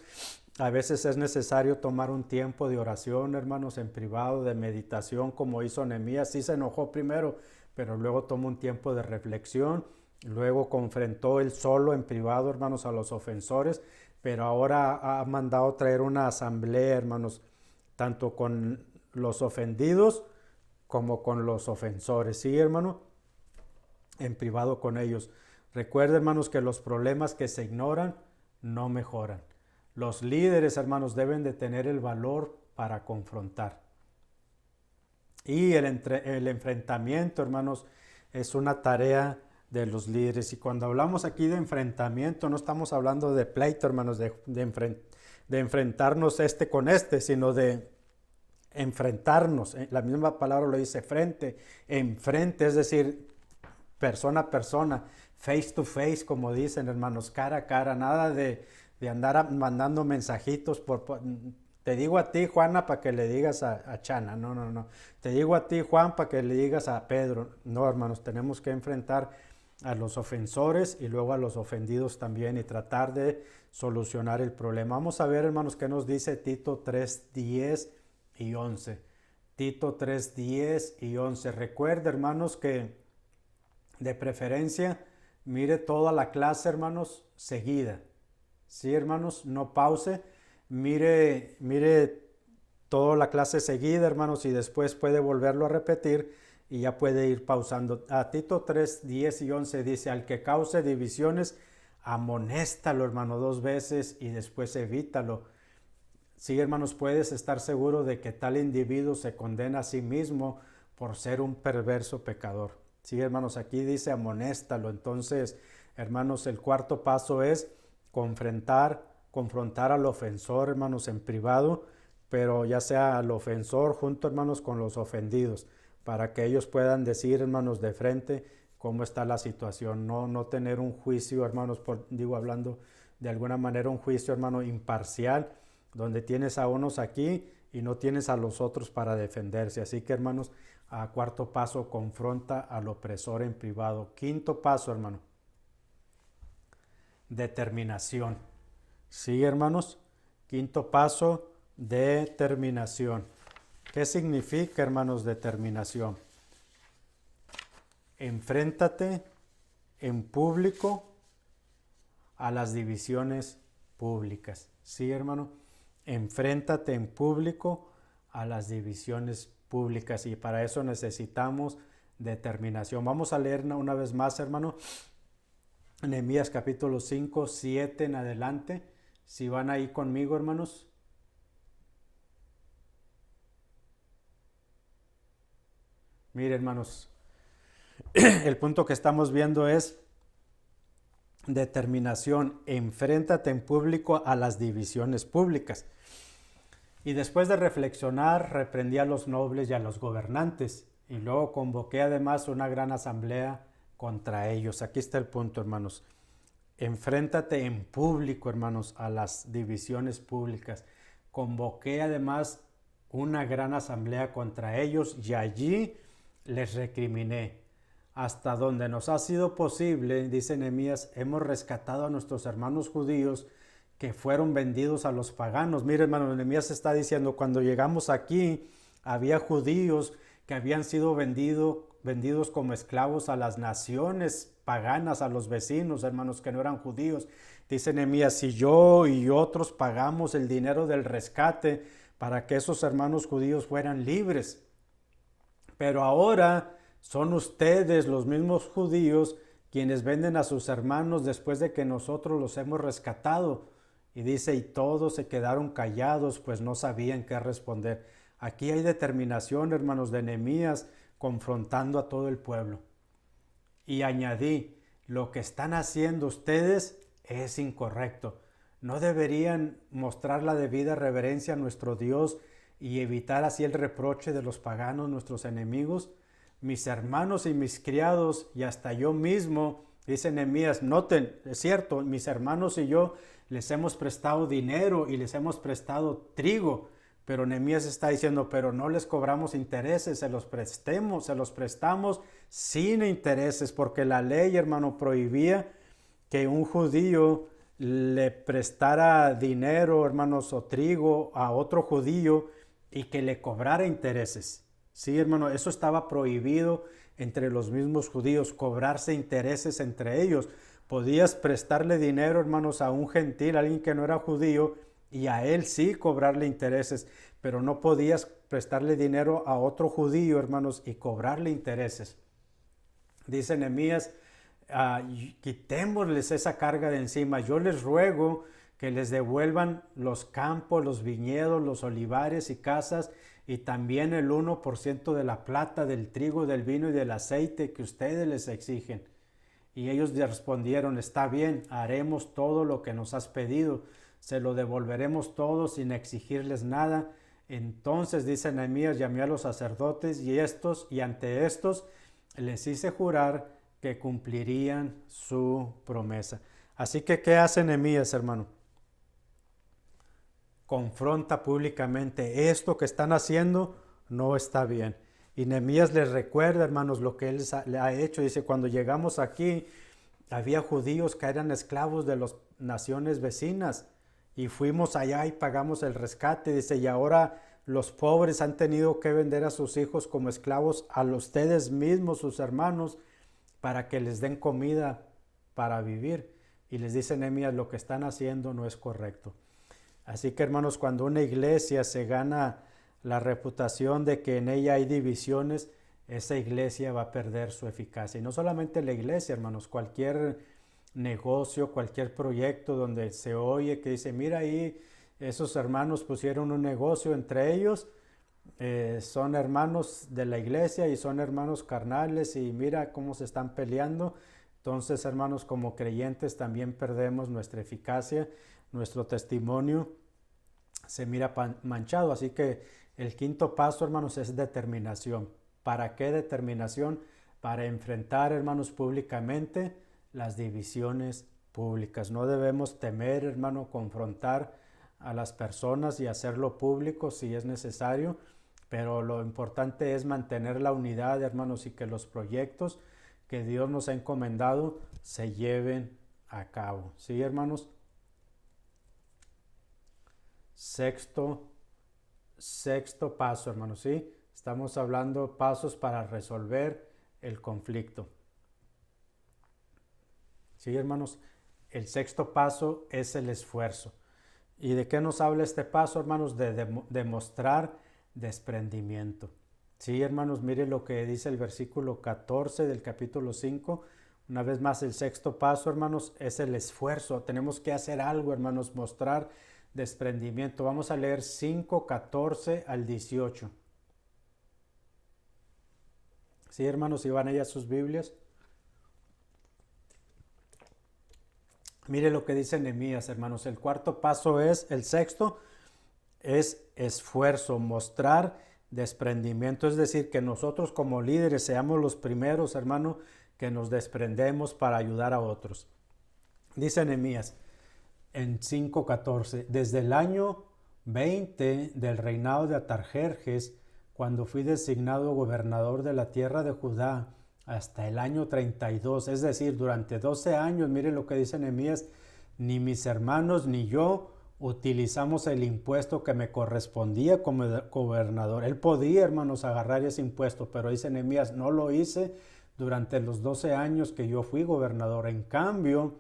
A veces es necesario tomar un tiempo de oración, hermanos, en privado, de meditación, como hizo Nehemías. Sí se enojó primero, pero luego tomó un tiempo de reflexión. Luego confrontó él solo en privado, hermanos, a los ofensores. Pero ahora ha mandado traer una asamblea, hermanos, tanto con los ofendidos como con los ofensores. Sí, hermano, en privado con ellos. Recuerden, hermanos, que los problemas que se ignoran no mejoran. Los líderes, hermanos, deben de tener el valor para confrontar. Y el enfrentamiento, hermanos, es una tarea de los líderes. Y cuando hablamos aquí de enfrentamiento, no estamos hablando de pleito, hermanos, de enfrentarnos este con este, sino de enfrentarnos. La misma palabra lo dice frente, enfrente, es decir, persona a persona, face to face, como dicen, hermanos, cara a cara, nada de andar mandando mensajitos te digo a ti, Juana, para que le digas a Chana. No, no, no. Te digo a ti, Juan, para que le digas a Pedro. No, hermanos, tenemos que enfrentar a los ofensores y luego a los ofendidos también y tratar de solucionar el problema. Vamos a ver, hermanos, qué nos dice Tito 3, 10 y 11. Tito 3, 10 y 11. Recuerda, hermanos, que de preferencia mire toda la clase, hermanos, seguida. Sí, hermanos, no pause. Mire toda la clase seguida, hermanos, y después puede volverlo a repetir y ya puede ir pausando. A Tito 3, 10 y 11 dice, al que cause divisiones, amonéstalo, hermano, 2 veces y después evítalo. Sí, hermanos, puedes estar seguro de que tal individuo se condena a sí mismo por ser un perverso pecador. Sí, hermanos, aquí dice amonéstalo. Entonces, hermanos, el cuarto paso es confrontar al ofensor, hermanos, en privado, pero ya sea al ofensor junto, hermanos, con los ofendidos, para que ellos puedan decir, hermanos, de frente cómo está la situación. No tener un juicio, hermanos, hablando de alguna manera un juicio, hermano, imparcial, donde tienes a unos aquí y no tienes a los otros para defenderse. Así que, hermanos, cuarto paso, confronta al opresor en privado. Quinto paso, hermano, determinación. Sí, hermanos, quinto paso, determinación. ¿Qué significa, hermanos, determinación? Enfréntate en público a las divisiones públicas. Sí, hermano, enfréntate en público a las divisiones públicas y para eso necesitamos determinación. Vamos a leer una vez más, hermano, Nehemías capítulo 5, 7 en adelante. Si van ahí conmigo, hermanos. Mire, hermanos, el punto que estamos viendo es determinación. Enfréntate en público a las divisiones públicas. Y después de reflexionar, reprendí a los nobles y a los gobernantes. Y luego convoqué además una gran asamblea contra ellos. Aquí está el punto, hermanos. Enfréntate en público, hermanos, a las divisiones públicas. Convoqué además una gran asamblea contra ellos y allí les recriminé. Hasta donde nos ha sido posible, dice Nehemías, hemos rescatado a nuestros hermanos judíos que fueron vendidos a los paganos. Mire, hermano, Nehemías está diciendo, cuando llegamos aquí, había judíos que habían sido vendidos como esclavos a las naciones paganas, a los vecinos, hermanos, que no eran judíos. Dice Nehemías, si yo y otros pagamos el dinero del rescate para que esos hermanos judíos fueran libres. Pero ahora son ustedes, los mismos judíos, quienes venden a sus hermanos después de que nosotros los hemos rescatado. Y dice, y todos se quedaron callados, pues no sabían qué responder. Aquí hay determinación, hermanos, de Nehemías, confrontando a todo el pueblo. Y añadí, lo que están haciendo ustedes es incorrecto. No deberían mostrar la debida reverencia a nuestro Dios y evitar así el reproche de los paganos, nuestros enemigos. Mis hermanos y mis criados, y hasta yo mismo, dice Nehemías, noten, es cierto, mis hermanos y yo les hemos prestado dinero y les hemos prestado trigo, pero Nehemías está diciendo, pero no les cobramos intereses, se los prestamos sin intereses, porque la ley, hermano, prohibía que un judío le prestara dinero, hermanos, o trigo a otro judío y que le cobrara intereses. Sí, hermano, eso estaba prohibido entre los mismos judíos, cobrarse intereses entre ellos. Podías prestarle dinero, hermanos, a un gentil, a alguien que no era judío, y a él sí cobrarle intereses, pero no podías prestarle dinero a otro judío, hermanos, y cobrarle intereses. Dice Nehemías, quitémosles esa carga de encima. Yo les ruego que les devuelvan los campos, los viñedos, los olivares y casas, y también el 1% de la plata, del trigo, del vino y del aceite que ustedes les exigen. Y ellos le respondieron, está bien, haremos todo lo que nos has pedido, se lo devolveremos todo sin exigirles nada. Entonces, dice Nehemías, llamé a los sacerdotes y ante estos les hice jurar que cumplirían su promesa. Así que, ¿qué hace Nehemías, hermano? Confronta públicamente, esto que están haciendo no está bien. Y Nehemías les recuerda, hermanos, lo que él le ha hecho. Dice, cuando llegamos aquí, había judíos que eran esclavos de las naciones vecinas y fuimos allá y pagamos el rescate. Dice, y ahora los pobres han tenido que vender a sus hijos como esclavos a ustedes mismos, sus hermanos, para que les den comida para vivir. Y les dice Nehemías, lo que están haciendo no es correcto. Así que, hermanos, cuando una iglesia se gana la reputación de que en ella hay divisiones, esa iglesia va a perder su eficacia. Y no solamente la iglesia, hermanos, cualquier negocio, cualquier proyecto donde se oye que dice, mira ahí, esos hermanos pusieron un negocio entre ellos, son hermanos de la iglesia y son hermanos carnales y mira cómo se están peleando. Entonces, hermanos, como creyentes también perdemos nuestra eficacia, nuestro testimonio se mira manchado. Así que el quinto paso, hermanos, es determinación. ¿Para qué determinación? Para enfrentar, hermanos, públicamente las divisiones públicas. No debemos temer, hermano, confrontar a las personas y hacerlo público si es necesario, pero lo importante es mantener la unidad, hermanos, y que los proyectos que Dios nos ha encomendado se lleven a cabo. ¿Sí, hermanos? Sexto paso, hermanos, ¿sí? Estamos hablando pasos para resolver el conflicto. Sí, hermanos, el sexto paso es el esfuerzo. ¿Y de qué nos habla este paso, hermanos? De demostrar desprendimiento. Sí, hermanos, mire lo que dice el versículo 14 del capítulo 5. Una vez más, el sexto paso, hermanos, es el esfuerzo. Tenemos que hacer algo, hermanos, mostrar desprendimiento. Vamos a leer 5:14 al 18. Sí, hermanos, si van allá a sus Biblias. Mire lo que dice Nehemías, hermanos. El cuarto paso es, el sexto es esfuerzo, mostrar desprendimiento. Es decir, que nosotros como líderes seamos los primeros, hermano, que nos desprendemos para ayudar a otros. Dice Nehemías en 5:14, desde el año 20 del reinado de Atarjerjes, cuando fui designado gobernador de la tierra de Judá, hasta el año 32, es decir, durante 12 años, miren lo que dice Nehemías, ni mis hermanos ni yo utilizamos el impuesto que me correspondía como gobernador. Él podía, hermanos, agarrar ese impuesto, pero dice Nehemías, no lo hice durante los 12 años que yo fui gobernador. En cambio,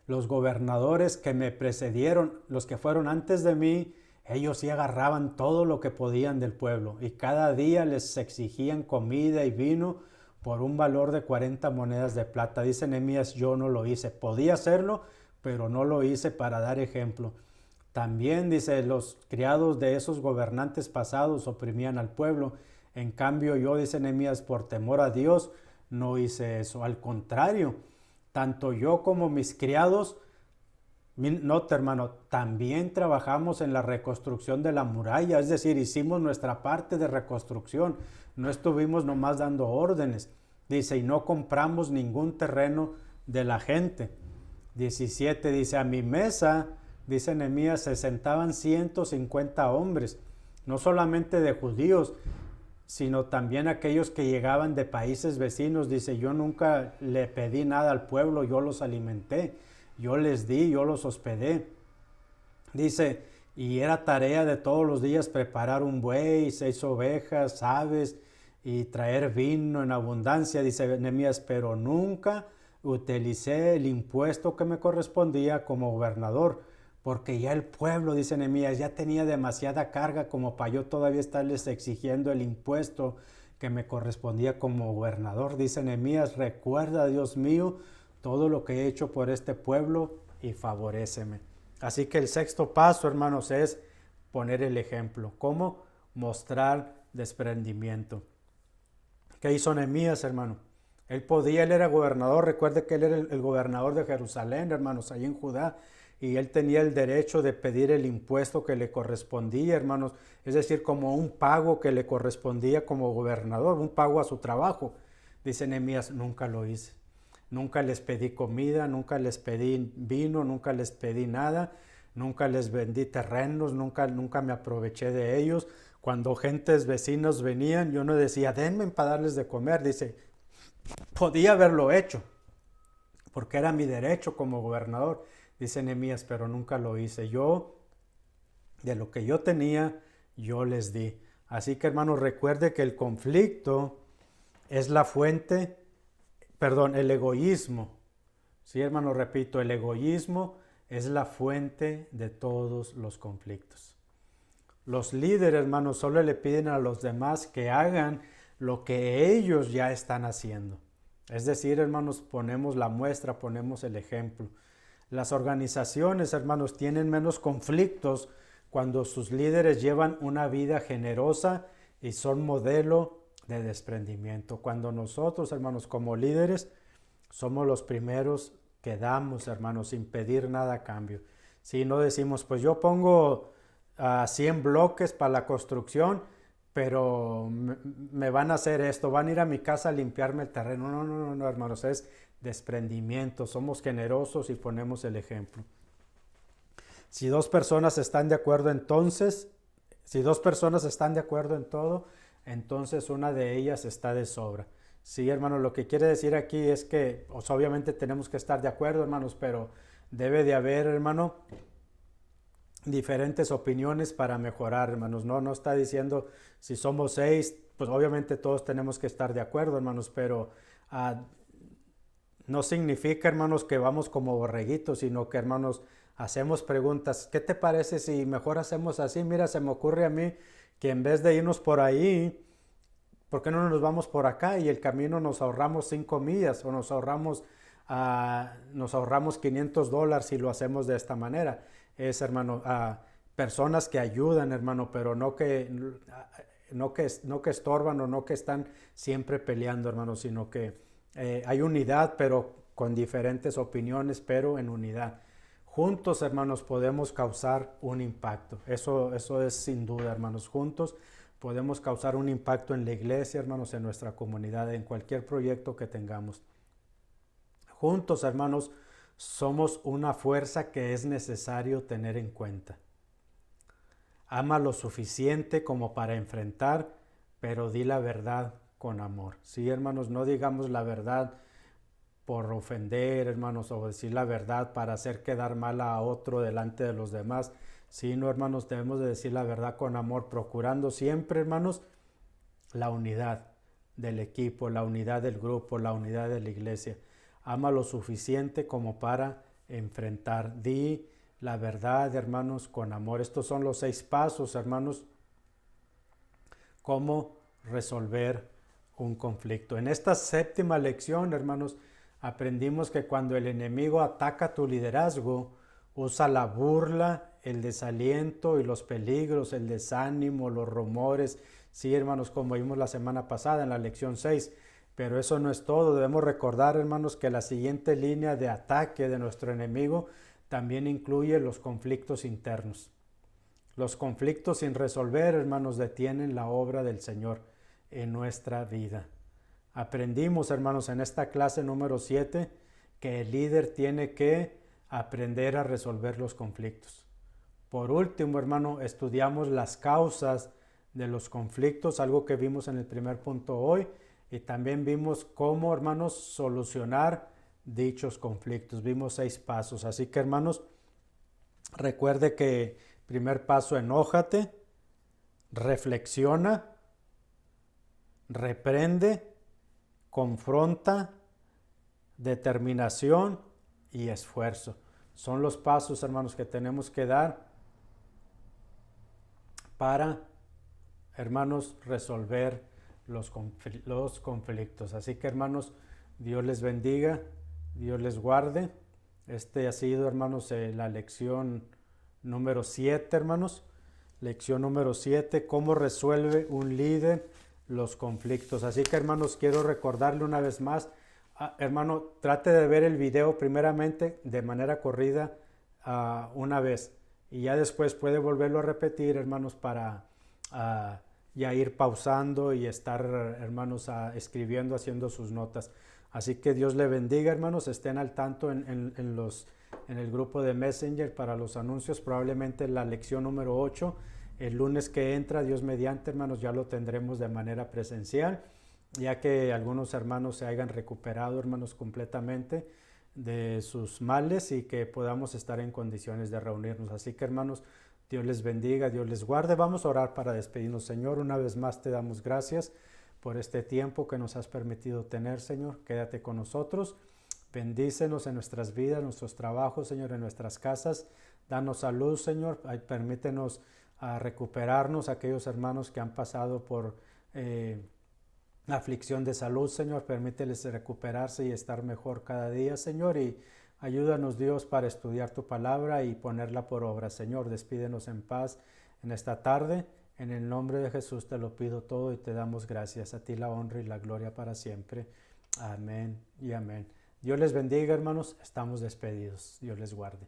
los gobernadores que me precedieron, los que fueron antes de mí, ellos sí agarraban todo lo que podían del pueblo y cada día les exigían comida y vino por un valor de 40 monedas de plata. Dice Nehemías, yo no lo hice. Podía hacerlo, pero no lo hice para dar ejemplo. También, dice, los criados de esos gobernantes pasados oprimían al pueblo. En cambio, yo, dice Nehemías, por temor a Dios, no hice eso. Al contrario, tanto yo como mis criados, nota, hermano, también trabajamos en la reconstrucción de la muralla, es decir, hicimos nuestra parte de reconstrucción, no estuvimos nomás dando órdenes. Dice, y no compramos ningún terreno de la gente. 17, dice, a mi mesa, dice Nehemías, se sentaban 150 hombres, no solamente de judíos, sino también aquellos que llegaban de países vecinos. Dice, yo nunca le pedí nada al pueblo, yo los alimenté, yo les di, yo los hospedé. Dice, y era tarea de todos los días preparar un buey, 6 ovejas, aves y traer vino en abundancia. Dice Nehemías, pero nunca utilicé el impuesto que me correspondía como gobernador, porque ya el pueblo, dice Nehemías, ya tenía demasiada carga como para yo todavía estarles exigiendo el impuesto que me correspondía como gobernador. Dice Nehemías, recuerda, Dios mío, todo lo que he hecho por este pueblo y favoréceme. Así que el sexto paso, hermanos, es poner el ejemplo. ¿Cómo? Mostrar desprendimiento. ¿Qué hizo Nehemías, hermano? Él era gobernador. Recuerde que él era el gobernador de Jerusalén, hermanos, ahí en Judá. Y él tenía el derecho de pedir el impuesto que le correspondía, hermanos. Es decir, como un pago que le correspondía como gobernador, un pago a su trabajo. Dice Nehemías, nunca lo hice. Nunca les pedí comida, nunca les pedí vino, nunca les pedí nada. Nunca les vendí terrenos, nunca me aproveché de ellos. Cuando gentes vecinos venían, yo no decía, denme para darles de comer. Dice, podía haberlo hecho, porque era mi derecho como gobernador. Dice Nehemías, pero nunca lo hice. Yo, de lo que yo tenía, yo les di. Así que, hermanos, recuerde que el conflicto es la fuente, el egoísmo. Sí, hermano, repito, el egoísmo es la fuente de todos los conflictos. Los líderes, hermanos, solo le piden a los demás que hagan lo que ellos ya están haciendo. Es decir, hermanos, ponemos la muestra, ponemos el ejemplo. Las organizaciones, hermanos, tienen menos conflictos cuando sus líderes llevan una vida generosa y son modelo de desprendimiento. Cuando nosotros, hermanos, como líderes, somos los primeros que damos, hermanos, sin pedir nada a cambio. Si no decimos, pues yo pongo 100 bloques para la construcción, pero me van a hacer esto, van a ir a mi casa a limpiarme el terreno. No, hermanos, es desprendimiento. Somos generosos y ponemos el ejemplo. Si dos personas están de acuerdo en todo, entonces una de ellas está de sobra. Sí, hermano, lo que quiere decir aquí es que, obviamente tenemos que estar de acuerdo, hermanos, pero debe de haber, hermano, diferentes opiniones para mejorar, hermanos. No está diciendo si somos 6, pues obviamente todos tenemos que estar de acuerdo, hermanos, pero no significa, hermanos, que vamos como borreguitos, sino que, hermanos, hacemos preguntas. ¿Qué te parece si mejor hacemos así? Mira, se me ocurre a mí que en vez de irnos por ahí, ¿por qué no nos vamos por acá y el camino nos ahorramos 5 millas o nos ahorramos $500 si lo hacemos de esta manera? Es, hermano, personas que ayudan, hermano, pero no que estorban o no que están siempre peleando, hermano, sino que hay unidad, pero con diferentes opiniones, pero en unidad. Juntos, hermanos, podemos causar un impacto. Eso es sin duda, hermanos. Juntos podemos causar un impacto en la iglesia, hermanos, en nuestra comunidad, en cualquier proyecto que tengamos. Juntos, hermanos, somos una fuerza que es necesario tener en cuenta. Ama lo suficiente como para enfrentar, pero di la verdad con amor. Sí, hermanos, no digamos la verdad por ofender, hermanos, o decir la verdad para hacer quedar mal a otro delante de los demás. Sí, no, hermanos, debemos de decir la verdad con amor, procurando siempre, hermanos, la unidad del equipo, la unidad del grupo, la unidad de la iglesia. Ama lo suficiente como para enfrentar. Di la verdad, hermanos, con amor. Estos son los 6 pasos, hermanos, cómo resolver un conflicto. En esta 7ª lección, hermanos, aprendimos que cuando el enemigo ataca tu liderazgo, usa la burla, el desaliento y los peligros, el desánimo, los rumores. Sí, hermanos, como vimos la semana pasada en la lección 6. Pero eso no es todo. Debemos recordar, hermanos, que la siguiente línea de ataque de nuestro enemigo también incluye los conflictos internos. Los conflictos sin resolver, hermanos, detienen la obra del Señor en nuestra vida. Aprendimos, hermanos, en esta clase número 7 que el líder tiene que aprender a resolver los conflictos. Por último, hermano, estudiamos las causas de los conflictos, algo que vimos en el primer punto hoy, y también vimos cómo, hermanos, solucionar dichos conflictos. Vimos 6 pasos. Así que, hermanos, recuerde que primer paso, enójate, reflexiona, reprende, confronta, determinación y esfuerzo. Son los pasos, hermanos, que tenemos que dar para, hermanos, resolver los conflictos. Así que, hermanos, Dios les bendiga, Dios les guarde. Este ha sido, hermanos, la lección número 7, hermanos. Lección número 7, cómo resuelve un líder los conflictos. Así que, hermanos, quiero recordarle una vez más, hermano, trate de ver el video primeramente de manera corrida una vez y ya después puede volverlo a repetir, hermanos, para ya ir pausando y estar, hermanos, escribiendo, haciendo sus notas. Así que Dios le bendiga, hermanos, estén al tanto en el grupo de Messenger para los anuncios, probablemente la lección número 8, el lunes que entra, Dios mediante, hermanos, ya lo tendremos de manera presencial, ya que algunos hermanos se hayan recuperado, hermanos, completamente de sus males y que podamos estar en condiciones de reunirnos. Así que, hermanos, Dios les bendiga, Dios les guarde. Vamos a orar para despedirnos. Señor, una vez más te damos gracias por este tiempo que nos has permitido tener, Señor. Quédate con nosotros. Bendícenos en nuestras vidas, en nuestros trabajos, Señor, en nuestras casas. Danos salud, Señor. Permítenos recuperarnos aquellos hermanos que han pasado por aflicción de salud, Señor. Permíteles recuperarse y estar mejor cada día, Señor. Y ayúdanos, Dios, para estudiar tu palabra y ponerla por obra, Señor. Despídenos en paz en esta tarde. En el nombre de Jesús te lo pido todo y te damos gracias. A ti la honra y la gloria para siempre. Amén y amén. Dios les bendiga, hermanos. Estamos despedidos. Dios les guarde.